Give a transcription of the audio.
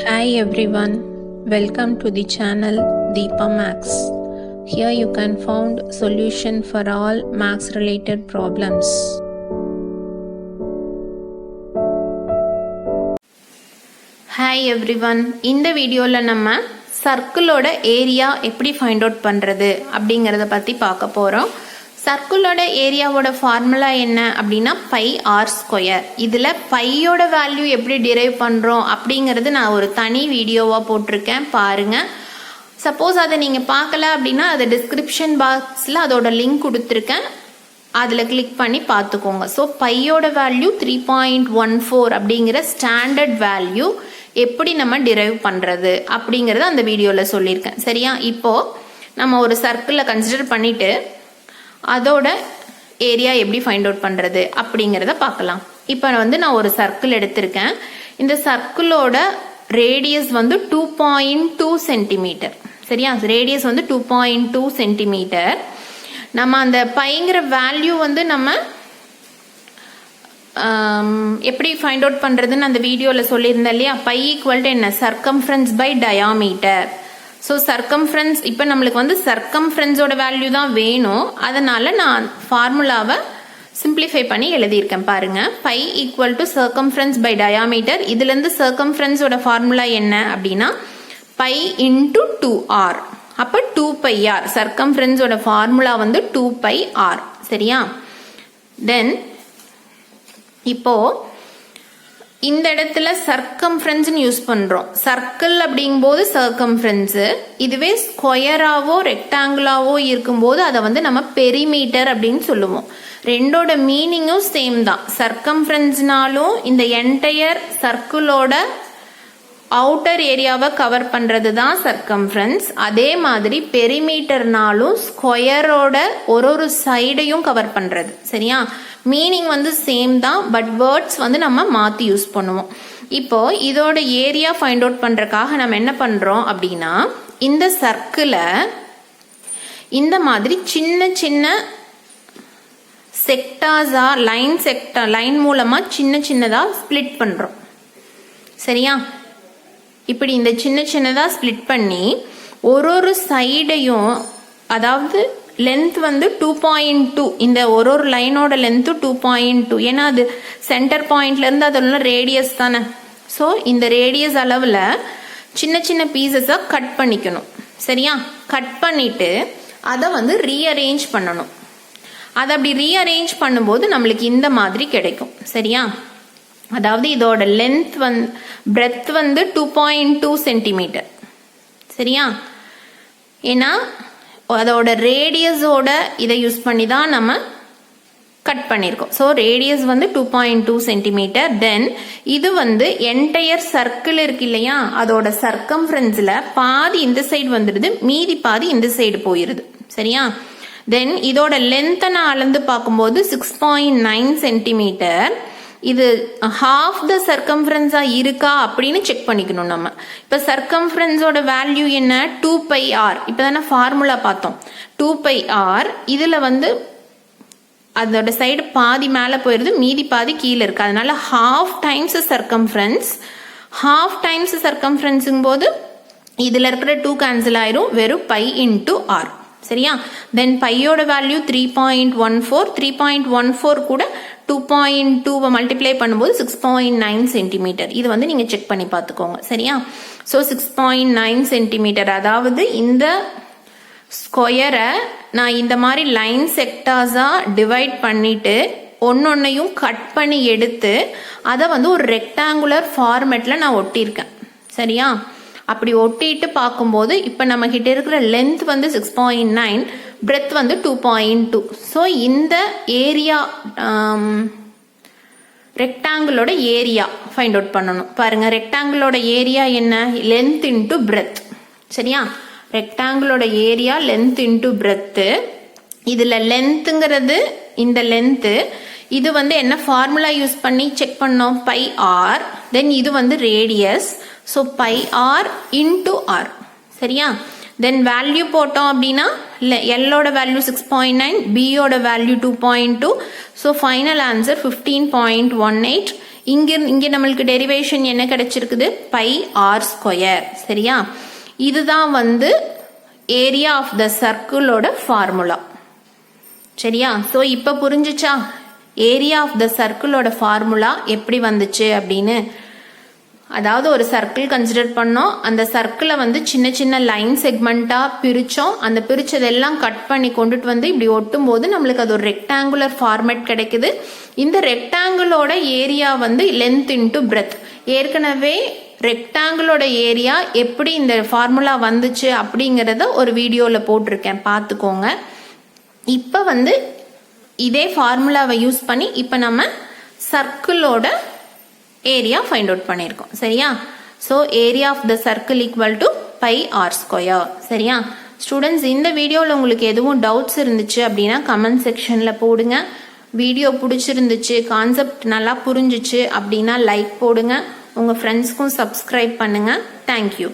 Hi everyone, welcome to the channel Deepa Max. Here you can find solution for all max related problems. Hi everyone, இந்த வீடியோல நம்ம சர்க்கிளோட area எப்படி find out பண்றது அப்படிங்கறத பத்தி பார்க்க போறோம். சர்க்கிளோட ஏரியாவோட ஃபார்முலா என்ன அப்படின்னா பை ஆர் ஸ்கொயர். இதில் பையோட வேல்யூ எப்படி டிரைவ் பண்ணுறோம் அப்படிங்கிறது நான் ஒரு தனி வீடியோவாக போட்டிருக்கேன், பாருங்கள். சப்போஸ் அதை நீங்கள் பார்க்கல அப்படின்னா அதை டிஸ்கிரிப்ஷன் பாக்ஸில் அதோட லிங்க் கொடுத்துருக்கேன், அதில் கிளிக் பண்ணி பார்த்துக்கோங்க. ஸோ பையோட வேல்யூ 3.14 அப்படிங்கிற ஸ்டாண்டர்ட் வேல்யூ எப்படி நம்ம டிரைவ் பண்ணுறது அப்படிங்கிறத அந்த வீடியோவில் சொல்லியிருக்கேன், சரியா? இப்போது நம்ம ஒரு சர்க்கிளை கன்சிடர் பண்ணிவிட்டு அதோட ஏரியா எப்படி ஃபைண்ட் அவுட் பண்ணுறது அப்படிங்கிறத பார்க்கலாம். இப்போ நான் ஒரு சர்க்கிள் எடுத்திருக்கேன். இந்த சர்க்கிளோட ரேடியஸ் 2.2 சென்டிமீட்டர், சரியா? Radius 2.2 centimetre. நம்ம அந்த பைங்கிற வேல்யூ நம்ம எப்படி ஃபைண்ட் அவுட் பண்ணுறதுன்னு அந்த வீடியோவில் சொல்லியிருந்தேன் இல்லையா? பை ஈக்குவல் டு என்ன? Circumference by diameter. So circumference, இப்போ நம்மளுக்கு சர்க்கம்ஃபரன்ஸோட வேல்யூ தான் வேணும், அதனால நான் ஃபார்முலாவை சிம்பிளிஃபை பண்ணி எழுதியிருக்கேன், பாருங்க. Pi equal to circumference by diameter. இதுலேருந்து சர்க்கம்ஃபரன்ஸோட ஃபார்முலா என்ன அப்படின்னா பை இன்டு 2r. அப்போ 2πr. சர்க்கம்ஃபரன்ஸோட ஃபார்முலா 2πr, சரியா? தென் இப்போ இந்த இடத்துல சர்க்கம்ஃபரன்ஸ் யூஸ் பண்றோம். சர்க்கிள் அப்படிங்கும்போது சர்க்கம்ஃபரன்ஸ், இதுவே ஸ்கொயராவோ ரெக்டாங்குலாவோ இருக்கும்போது அதை நம்ம பெரிமீட்டர் அப்படின்னு சொல்லுவோம். ரெண்டோட மீனிங்கும் சேம் தான். சர்க்கம்ஃபரன்ஸ்னாலும் இந்த என்டையர் சர்க்கிளோட அவுட்டர் ஏரியாவை கவர் பண்றது தான் சர்க்கம்ஃபரன்ஸ். அதே மாதிரி பெரிமீட்டர்னாலும் ஸ்கொயரோட ஒரு சைடையும் கவர் பண்றது, சரியா? மீனிங் சேம் தான், பட் வேர்ட்ஸ் நம்ம மாத்தி யூஸ் பண்ணுவோம். இப்போ இதோட ஏரியா ஃபைண்ட் அவுட் பண்றதுக்காக நம்ம என்ன பண்றோம் அப்படின்னா இந்த சர்க்கிளை இந்த மாதிரி சின்ன சின்ன செக்டார்ஸா லைன் மூலமா சின்னதா ஸ்பிளிட் பண்றோம், சரியா? இப்படி இந்த சின்னதா ஸ்பிளிட் பண்ணி ஒரு சைடையும், அதாவது லென்த் 2.2, இந்த ஒரு லைனோட லென்த் 2.2. ஏன்னா அது சென்டர் பாயிண்ட்ல இருந்து அதோட ரேடியஸ் தானே. ஸோ இந்த ரேடியஸ் அளவில் சின்ன பீசஸா கட் பண்ணிக்கணும், சரியா? கட் பண்ணிட்டு அதை ரீஅரேஞ்ச் பண்ணணும். அதை அப்படி ரீஅரேஞ்ச் பண்ணும்போது நம்மளுக்கு இந்த மாதிரி கிடைக்கும், சரியா? அதாவது இதோட லென்த் பிரெத் 2.2 சென்டிமீட்டர், சரியா? ஏன்னா அதோட ரேடியஸோட இதை யூஸ் பண்ணி தான் நம்ம கட் பண்ணியிருக்கோம். So radius 2.2 centimetre. தென் இது என்டையர் சர்க்கிள் இருக்கு இல்லையா, அதோட சர்க்கம்ஃபரன்ஸ்ல பாதி இந்த சைடு வந்துடுது, மீதி பாதி இந்த சைடு போயிருது, சரியா? தென் இதோட லென்த்தை நான் அளந்து பார்க்கும்போது 6.9 சென்டிமீட்டர். இது ஹாஃப் த சர்க்கம்ஃபரன்ஸா இருக்கா அப்படின்னு செக் பண்ணிக்கணும் நம்ம. இப்ப சர்க்கம்ஃபரன்ஸோட வேல்யூ என்ன? 2πr. இப்பதானே ஃபார்முலா பார்த்தோம், 2πr. இதுல அதோட சைடு பாதி மேல போயிருது, மீதி பாதி கீழே இருக்கு, அதனால half times circumference. Half times சர்க்கம்ஃபரன்ஸுங்கும் போது இதுல இருக்கிற 2 கேன்சல் ஆயிரும், வெறும் பை இன்டு ஆர், சரியா? தென் பையோட வேல்யூ 3.14. 3.14 கூட 2.2 மல்டிப்ளை பண்ணும்போது 6.9 சென்டிமீட்டர். இது நீங்க செக் பண்ணி பார்த்துக்கோங்க, சரியா? So 6.9 centimetre. அதாவது இந்த ஸ்கொயரை நான் இந்த மாதிரி லைன் செக்டார்ஸா டிவைட் பண்ணிட்டு ஒன்னொன்னையும் கட் பண்ணி எடுத்து அதை ஒரு ரெக்டாங்குலர் ஃபார்மேட்ல நான் ஒட்டியிருக்கேன், சரியா? அப்படி ஒட்டிட்டு பார்க்கும்போது இப்போ நம்ம கிட்ட இருக்கிற லென்த் 6.9, பிரெத் 2.2. ஸோ இந்த ஏரியா ரெக்டாங்கிளோட ஏரியா ஃபைண்ட் அவுட் பண்ணணும். பாருங்க, ரெக்டாங்கிளோட ஏரியா என்ன? லென்த் இன்டு பிரெத், சரியா? ரெக்டாங்கிளோட ஏரியா லென்த் இன்டு பிரெத். இதுல லென்த்துங்கிறது இந்த லென்த்து. இது என்ன ஃபார்முலா யூஸ் பண்ணி செக் பண்ணோம்? Pi R. தென் இது radius. So pi R into R, சரியா? தென் வேல்யூ போட்டோம் அப்படின்னா எல்லோட வேல்யூ 6.9, பியோட வேல்யூ 2.2. So final answer 15.18. இங்கே நம்மளுக்கு டெரிவேஷன் என்ன கிடைச்சிருக்குது, பை ஆர் ஸ்கொயர். சரியா, இதுதான் வந்து ஏரியா ஆஃப் த சர்க்கிளோட ஃபார்முலா. சரியா, ஸோ இப்போ புரிஞ்சுச்சா ஏரியா ஆஃப் த சர்க்கிளோட ஃபார்முலா எப்படி வந்துச்சு அப்படின்னு. அதாவது ஒரு சர்க்கிள் கன்சிடர் பண்ணோம், அந்த சர்க்கிளை வந்து சின்ன சின்ன லைன் செக்மெண்ட்டாக பிரித்தோம். அந்த பிரித்ததெல்லாம் கட் பண்ணி கொண்டுட்டு வந்து இப்படி ஒட்டும் போது நம்மளுக்கு அது ஒரு ரெக்டாங்குலர் ஃபார்மேட் கிடைக்குது. இந்த ரெக்டாங்கிளோட ஏரியா வந்து லென்த் இன்டு பிரெத். ஏற்கனவே ரெக்டாங்கிளோட ஏரியா எப்படி இந்த ஃபார்முலா வந்துச்சு அப்படிங்கிறத ஒரு வீடியோவில் போட்டிருக்கேன், பார்த்துக்கோங்க. இப்போ வந்து இதே ஃபார்முலாவை யூஸ் பண்ணி இப்போ நம்ம சர்க்கிளோட ஏரியா ஃபைண்ட் அவுட் பண்ணியிருக்கோம். சரியா, so area of the circle equal to pi r square. சரியா ஸ்டூடெண்ட்ஸ், இந்த வீடியோவில் உங்களுக்கு எதுவும் டவுட்ஸ் இருந்துச்சு அப்படின்னா கமெண்ட் செக்ஷனில் போடுங்க. வீடியோ பிடிச்சிருந்துச்சு, கான்செப்ட் நல்லா புரிஞ்சிச்சு அப்படின்னா லைக் போடுங்க. உங்கள் ஃப்ரெண்ட்ஸ்க்கும் சப்ஸ்கிரைப் பண்ணுங்கள். தேங்க்யூ.